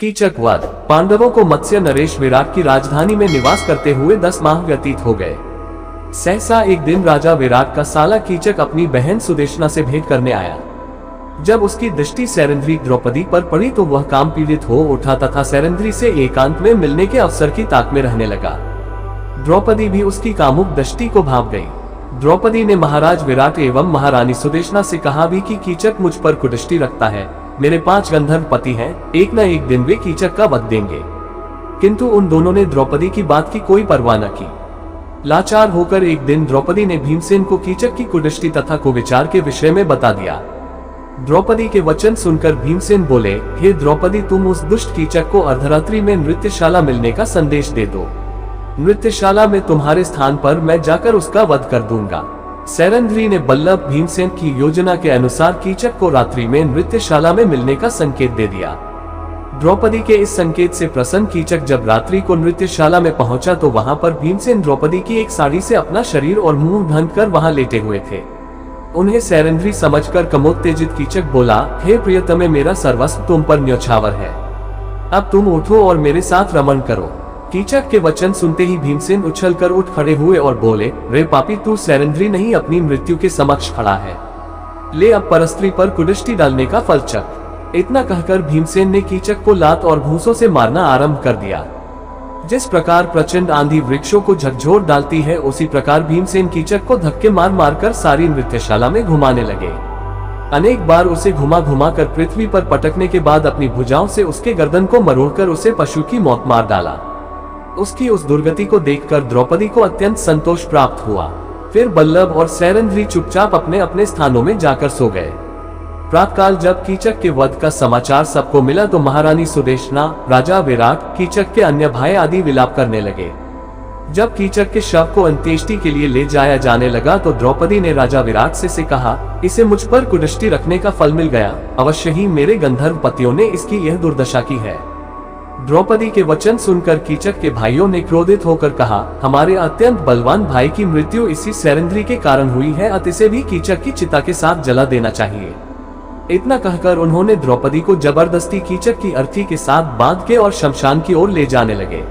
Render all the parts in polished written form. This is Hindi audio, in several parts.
कीचक वध। पांडवों को मत्स्य नरेश विराट की राजधानी में निवास करते हुए 10 माह व्यतीत हो गए। सहसा एक दिन राजा विराट का साला कीचक अपनी बहन सुदेशना से भेंट करने आया। जब उसकी दृष्टि सैरंध्री द्रौपदी पर पड़ी तो वह काम पीड़ित हो उठा तथा सैरंध्री से एकांत में मिलने के अवसर की ताक में रहने लगा। द्रौपदी भी उसकी कामुक दृष्टि को भांप गई। द्रौपदी ने महाराज विराट एवं महारानी सुदेशना से कहा भी कि कीचक मुझ पर कुदृष्टि रखता है। मेरे 5 गंधर्व पति हैं, एक न एक दिन वे कीचक का वध देंगे। किंतु उन दोनों ने द्रौपदी की बात की कोई परवाह न की। लाचार होकर एक दिन द्रौपदी ने भीमसेन को कीचक की कुदृष्टि तथा कुविचार के विषय में बता दिया। द्रौपदी के वचन सुनकर भीमसेन बोले, हे द्रौपदी, तुम उस दुष्ट कीचक को अर्धरात्रि में नृत्यशाला मिलने का संदेश दे दो। नृत्यशाला में तुम्हारे स्थान पर मैं जाकर उसका वध कर दूंगा। सैरंध्री ने बल्लभ भीमसेन की योजना के अनुसार कीचक को रात्रि में नृत्यशाला में मिलने का संकेत दे दिया। द्रौपदी के इस संकेत से प्रसन्न कीचक जब रात्रि को नृत्यशाला में पहुंचा तो वहां पर भीमसेन द्रौपदी की एक साड़ी से अपना शरीर और मुंह ढक कर वहां लेटे हुए थे। उन्हें सैरंध्री समझकर कमोत्तेजित कीचक बोला, हे प्रियतमे, मेरा सर्वस्व तुम पर न्यौछावर है। अब तुम उठो और मेरे साथ रमण करो। कीचक के वचन सुनते ही भीमसेन उछलकर उठ खड़े हुए और बोले, रे पापी, तू सैरंध्री नहीं अपनी मृत्यु के समक्ष खड़ा है। ले अब परस्त्री पर कुदृष्टि डालने का फल चख। इतना कहकर भीमसेन ने कीचक को लात और घूंसों से मारना आरंभ कर दिया। जिस प्रकार प्रचंड आंधी वृक्षों को झकझोर डालती है, उसी प्रकार भीमसेन कीचक को धक्के मार मारकर सारी नृत्यशाला में घुमाने लगे। अनेक बार उसे घुमा घुमा कर पृथ्वी पर पटकने के बाद अपनी भुजाओं से उसके गर्दन को मरोड़कर उसे पशु की मौत मार डाला। उसकी उस दुर्गति को देखकर द्रौपदी को अत्यंत संतोष प्राप्त हुआ। फिर बल्लभ और सैरंध्री चुपचाप अपने अपने स्थानों में जाकर सो गए। प्रातःकाल जब कीचक के वध का समाचार सबको मिला तो महारानी सुदेशना, राजा विराट, कीचक के अन्य भाई आदि विलाप करने लगे। जब कीचक के शव को अंत्येष्टि के लिए ले जाया जाने लगा तो द्रौपदी ने राजा विराट से कहा, इसे मुझ पर कुदृष्टि रखने का फल मिल गया। अवश्य ही मेरे गंधर्व पतियों ने इसकी यह दुर्दशा की है। द्रौपदी के वचन सुनकर कीचक के भाइयों ने क्रोधित होकर कहा, हमारे अत्यंत बलवान भाई की मृत्यु इसी सैरंध्री के कारण हुई है, अतः इसे भी कीचक की चिता के साथ जला देना चाहिए। इतना कहकर उन्होंने द्रौपदी को जबरदस्ती कीचक की अर्थी के साथ बांध के और शमशान की ओर ले जाने लगे।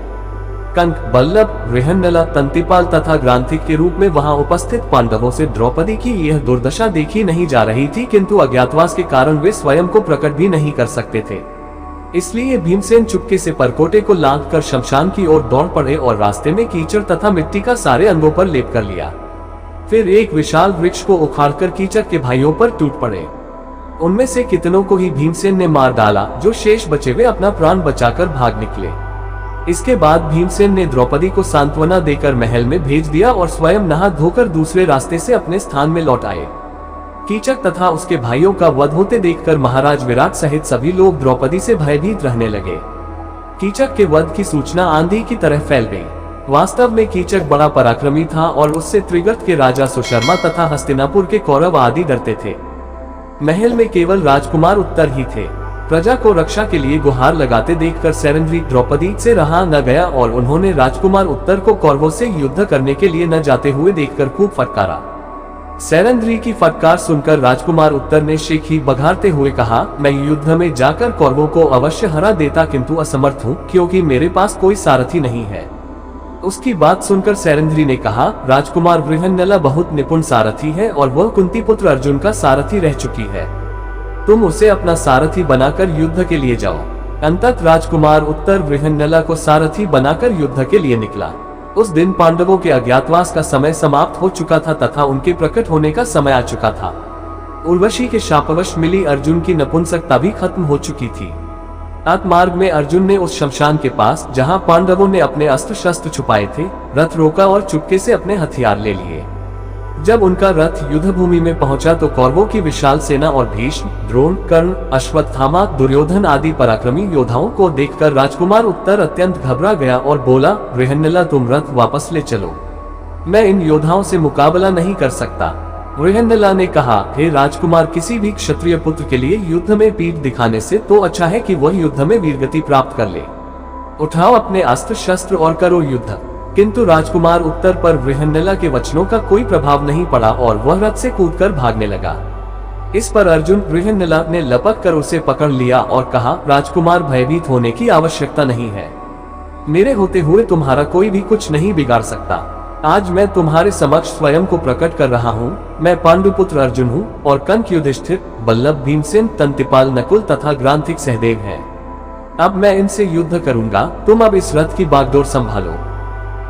कंक, बल्लभ, बृहन्नला, तंतिपाल तथा ग्रांथिक के रूप में वहां उपस्थित पांडवों से द्रौपदी की यह दुर्दशा देखी नहीं जा रही थी, किंतु अज्ञातवास के कारण वे स्वयं को प्रकट भी नहीं कर सकते थे। इसलिए भीमसेन चुपके से परकोटे को लांघ कर शमशान की ओर दौड़ पड़े और रास्ते में कीचड़ तथा मिट्टी का सारे अंगों पर लेप कर लिया। फिर एक विशाल वृक्ष को उखाड़कर कीचक के भाइयों पर टूट पड़े। उनमें से कितनों को ही भीमसेन ने मार डाला, जो शेष बचे वे अपना प्राण बचाकर भाग निकले। इसके बाद भीमसेन ने द्रौपदी को सांत्वना देकर महल में भेज दिया और स्वयं नहा धोकर दूसरे रास्ते से अपने स्थान में लौट आए। कीचक तथा उसके भाइयों का वध होते देखकर महाराज विराट सहित सभी लोग द्रौपदी से भयभीत रहने लगे। कीचक के वध की सूचना आंधी की तरह फैल गई। वास्तव में कीचक बड़ा पराक्रमी था और उससे त्रिगर्त के राजा सुशर्मा तथा हस्तिनापुर के कौरव आदि डरते थे। महल में केवल राजकुमार उत्तर ही थे। प्रजा को रक्षा के लिए गुहार लगाते देखकर सैरंध्री द्रौपदी से रहा न गया और उन्होंने राजकुमार उत्तर को कौरवों से युद्ध करने के लिए न जाते हुए देखकर खूब फटकारा। सैरंध्री की फटकार सुनकर राजकुमार उत्तर ने शीख ही बघारते हुए कहा, मैं युद्ध में जाकर कौरवों को अवश्य हरा देता, किंतु असमर्थ हूँ, क्योंकि मेरे पास कोई सारथी नहीं है। उसकी बात सुनकर सैरंध्री ने कहा, राजकुमार बृहन्नला बहुत निपुण सारथी है और वह कुंती पुत्र अर्जुन का सारथी रह चुकी है। तुम उसे अपना सारथी बनाकर युद्ध के लिए जाओ। अंततः राजकुमार उत्तर बृहन्नला को सारथी बनाकर युद्ध के लिए निकला। उस दिन पांडवों के अज्ञातवास का समय समाप्त हो चुका था तथा उनके प्रकट होने का समय आ चुका था। उर्वशी के शापवश मिली अर्जुन की नपुंसकता भी खत्म हो चुकी थी। मार्ग में अर्जुन ने उस शमशान के पास, जहां पांडवों ने अपने अस्त्र शस्त्र छुपाए थे, रथ रोका और चुपके से अपने हथियार ले लिए। जब उनका रथ युद्ध भूमि में पहुंचा तो कौरवों की विशाल सेना और भीष्म, द्रोण, कर्ण, अश्वत्थामा, दुर्योधन आदि पराक्रमी योद्धाओं को देखकर राजकुमार उत्तर अत्यंत घबरा गया और बोला, बृहन्नला, तुम रथ वापस ले चलो, मैं इन योद्धाओं से मुकाबला नहीं कर सकता। बृहन्नला ने कहा, हे राजकुमार, किसी भी क्षत्रिय पुत्र के लिए युद्ध में पीठ दिखाने से तो अच्छा है कि वह युद्ध में वीरगति प्राप्त कर ले। उठाओ अपने अस्त्र शस्त्र और करो युद्ध। किंतु राजकुमार उत्तर पर बृहन्नला के वचनों का कोई प्रभाव नहीं पड़ा और वह रथ से कूदकर भागने लगा। इस पर अर्जुन गृहनिला ने लपक कर उसे पकड़ लिया और कहा, राजकुमार भयभीत होने की आवश्यकता नहीं है। मेरे होते हुए तुम्हारा कोई भी कुछ नहीं बिगाड़ सकता। आज मैं तुम्हारे समक्ष स्वयं को प्रकट कर रहा हूँ। मैं पांडुपुत्र अर्जुन हूँ और कंक युधिष्ठिर, बल्लभ, भीमसेन, तंतिपाल, नकुल तथा ग्रांथिक सहदेव हैं। अब मैं इनसे युद्ध करूंगा, तुम अब इस रथ की बागडोर संभालो।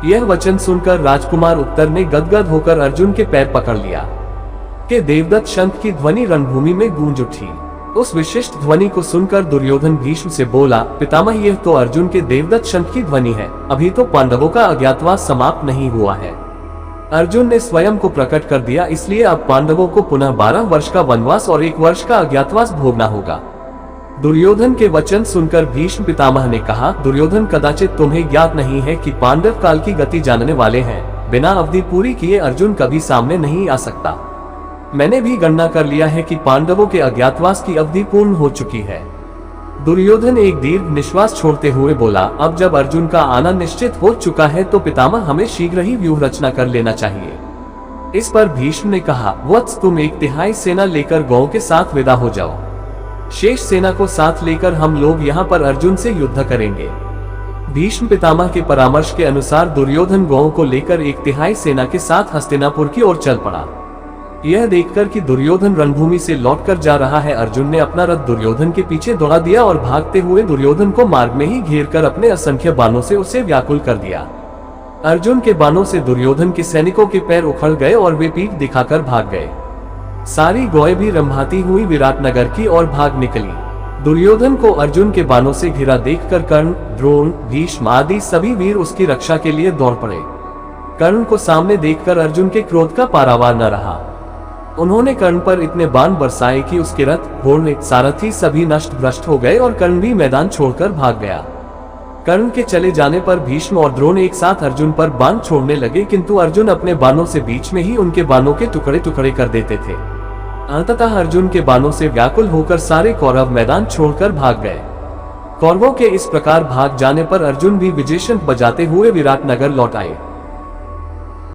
यह वचन सुनकर राजकुमार उत्तर ने गदगद होकर अर्जुन के पैर पकड़ लिया कि देवदत्त शंख की ध्वनि रणभूमि में गूंज उठी। उस विशिष्ट ध्वनि को सुनकर दुर्योधन भीष्म से बोला, पितामह, यह तो अर्जुन के देवदत्त शंख की ध्वनि है। अभी तो पांडवों का अज्ञातवास समाप्त नहीं हुआ है। अर्जुन ने स्वयं को प्रकट कर दिया, इसलिए अब पांडवों को पुनः 12 वर्ष का वनवास और 1 वर्ष का अज्ञातवास भोगना होगा। दुर्योधन के वचन सुनकर भीष्म पितामह ने कहा, दुर्योधन, कदाचित तुम्हें ज्ञात नहीं है कि पांडव काल की गति जानने वाले हैं। बिना अवधि पूरी किए अर्जुन कभी सामने नहीं आ सकता। मैंने भी गणना कर लिया है कि पांडवों के अज्ञातवास की अवधि पूर्ण हो चुकी है। दुर्योधन एक दीर्घ निश्वास छोड़ते हुए बोला, अब जब अर्जुन का आना निश्चित हो चुका है तो पितामह हमें शीघ्र ही व्यूह रचना कर लेना चाहिए। इस पर भीष्म ने कहा, वत्स, तुम 1/3 सेना लेकर गौ के साथ विदा हो जाओ। शेष सेना को साथ लेकर हम लोग यहाँ पर अर्जुन से युद्ध करेंगे। भीष्म पितामह के परामर्श के अनुसार दुर्योधन गौ को लेकर 1/3 सेना के साथ हस्तिनापुर की ओर चल पड़ा। यह देखकर कि दुर्योधन रणभूमि से लौटकर जा रहा है, अर्जुन ने अपना रथ दुर्योधन के पीछे दौड़ा दिया और भागते हुए दुर्योधन को मार्ग में ही घेरकर अपने असंख्य बाणों से उसे व्याकुल कर दिया। अर्जुन के बाणों से दुर्योधन के सैनिकों के पैर उखड़ गए और वे पीठ दिखाकर भाग गए। सारी गौएं भी रंभाती हुई विराटनगर की ओर भाग निकली। दुर्योधन को अर्जुन के बाणों से घिरा देखकर कर्ण, द्रोण, भीष्म आदि सभी वीर उसकी रक्षा के लिए दौड़ पड़े। कर्ण को सामने देखकर अर्जुन के क्रोध का पारावार न रहा। उन्होंने कर्ण पर इतने बाण बरसाए कि उसके रथ, घोड़े, सारथी सभी नष्ट भ्रष्ट हो गए और कर्ण भी मैदान छोड़कर भाग गया। कर्ण के चले जाने पर भीष्म और द्रोण एक साथ अर्जुन पर बाण छोड़ने लगे, किंतु अर्जुन अपने बाणों से बीच में ही उनके बाणों के टुकड़े टुकड़े कर देते थे। अंततः अर्जुन के बाणों से व्याकुल होकर सारे कौरव मैदान छोड़कर भाग गए। कौरवों के इस प्रकार भाग जाने पर अर्जुन भी विजय शंख बजाते हुए विराटनगर लौट आए।